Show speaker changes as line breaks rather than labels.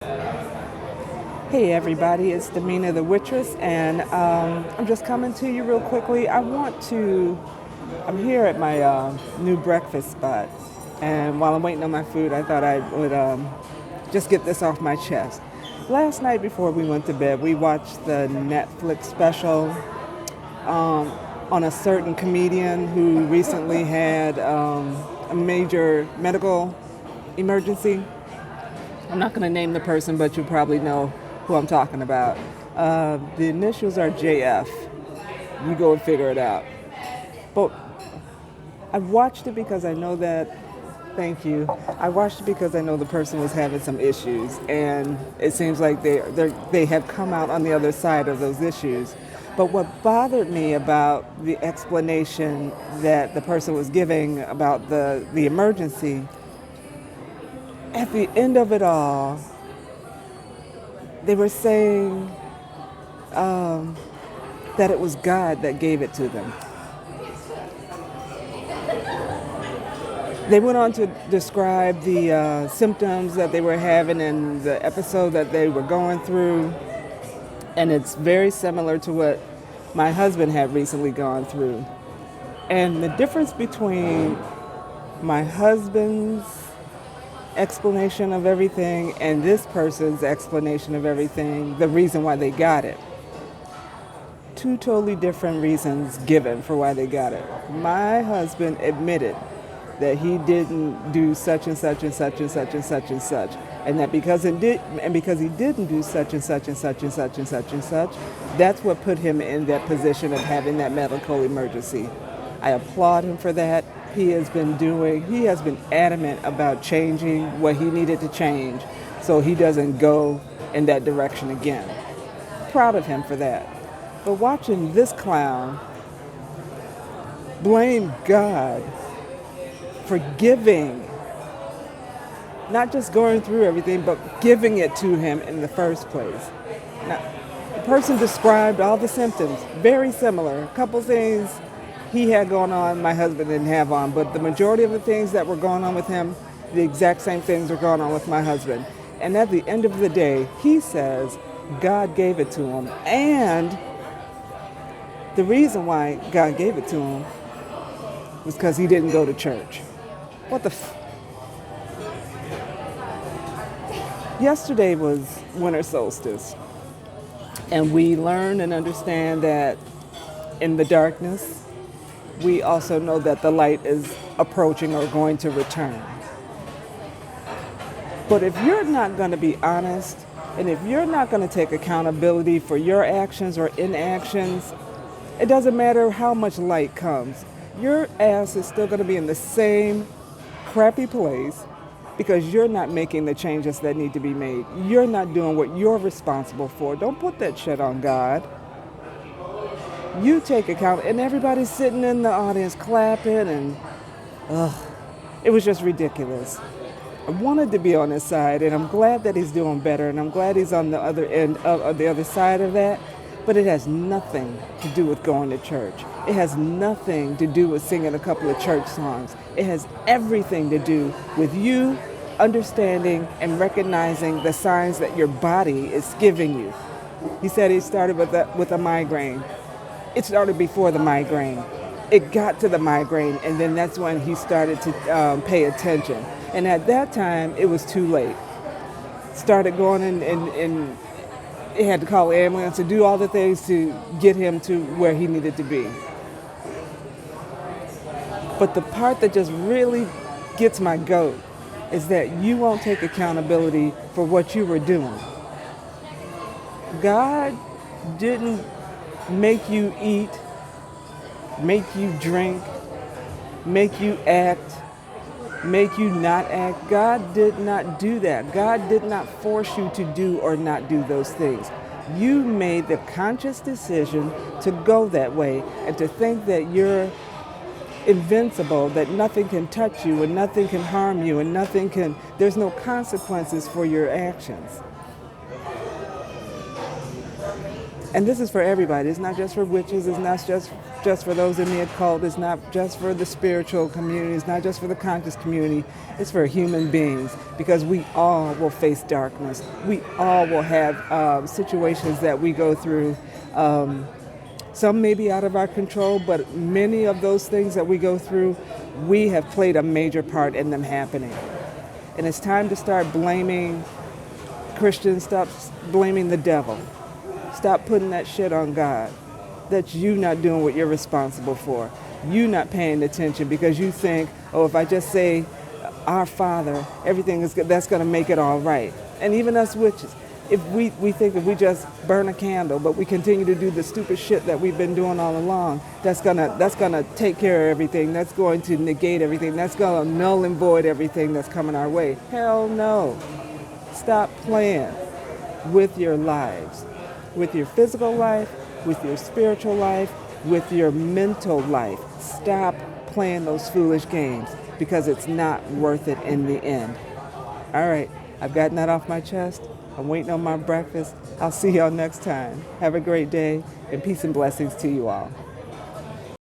Hey everybody, it's Demina the Waitress, and I'm just coming to you real quickly. I'm here at my new breakfast spot, and while I'm waiting on my food, I thought I would just get this off my chest. Last night before we went to bed, we watched the Netflix special on a certain comedian who recently had a major medical emergency. I'm not going to name the person, but you probably know who I'm talking about. The initials are JF. You go and figure it out. But I watched it because I know that. Thank you. I watched it because I know the person was having some issues, and it seems like they have come out on the other side of those issues. But what bothered me about the explanation that the person was giving about the emergency, at the end of it all, they were saying that it was God that gave it to them. They went on to describe the symptoms that they were having and the episode that they were going through, and it's very similar to what my husband had recently gone through. And the difference between my husband's explanation of everything and this person's explanation of everything, the reason why they got it. Two totally different reasons given for why they got it. My husband admitted that he didn't do such and such and such and such and such and such, and that because he didn't do such and such and such and such and such and such, that's what put him in that position of having that medical emergency. I applaud him for that. He has been adamant about changing what he needed to change so he doesn't go in that direction again. Proud of him for that. But watching this clown blame God for giving, not just going through everything, but giving it to him in the first place. Now, the person described all the symptoms, very similar. A couple things he had going on, my husband didn't have on, but the majority of the things that were going on with him, the exact same things were going on with my husband. And at the end of the day, he says God gave it to him. And the reason why God gave it to him was because he didn't go to church. What the Yesterday was winter solstice, and we learn and understand that in the darkness, we also know that the light is approaching or going to return. But if you're not going to be honest, and if you're not going to take accountability for your actions or inactions, it doesn't matter how much light comes. Your ass is still going to be in the same crappy place because you're not making the changes that need to be made. You're not doing what you're responsible for. Don't put that shit on God. You take account, and everybody's sitting in the audience clapping, and it was just ridiculous. I wanted to be on his side, and I'm glad that he's doing better, and I'm glad he's on the other end of the other side of that. But it has nothing to do with going to church. It has nothing to do with singing a couple of church songs. It has everything to do with you understanding and recognizing the signs that your body is giving you. He said he started with a migraine. It started before the migraine. It got to the migraine, and then that's when he started to pay attention. And at that time, it was too late. Started going and he had to call the ambulance to do all the things to get him to where he needed to be. But the part that just really gets my goat is that you won't take accountability for what you were doing. God didn't make you eat, make you drink, make you act, make you not act. God did not do that. God did not force you to do or not do those things. You made the conscious decision to go that way and to think that you're invincible, that nothing can touch you and nothing can harm you and there's no consequences for your actions. And this is for everybody. It's not just for witches. It's not just for those in the occult. It's not just for the spiritual community. It's not just for the conscious community. It's for human beings, because we all will face darkness. We all will have situations that we go through. Some may be out of our control, but many of those things that we go through, we have played a major part in them happening. And it's time to start blaming Christians, stop blaming the devil. Stop putting that shit on God. That's you not doing what you're responsible for. You not paying attention because you think, oh, if I just say our Father, everything is good, that's going to make it all right. And even us witches, if we think if we just burn a candle, but we continue to do the stupid shit that we've been doing all along, that's gonna take care of everything. That's going to negate everything. That's gonna null and void everything that's coming our way. Hell no. Stop playing with your lives, with your physical life, with your spiritual life, with your mental life. Stop playing those foolish games, because it's not worth it in the end. All right, I've gotten that off my chest. I'm waiting on my breakfast. I'll see y'all next time. Have a great day, and peace and blessings to you all.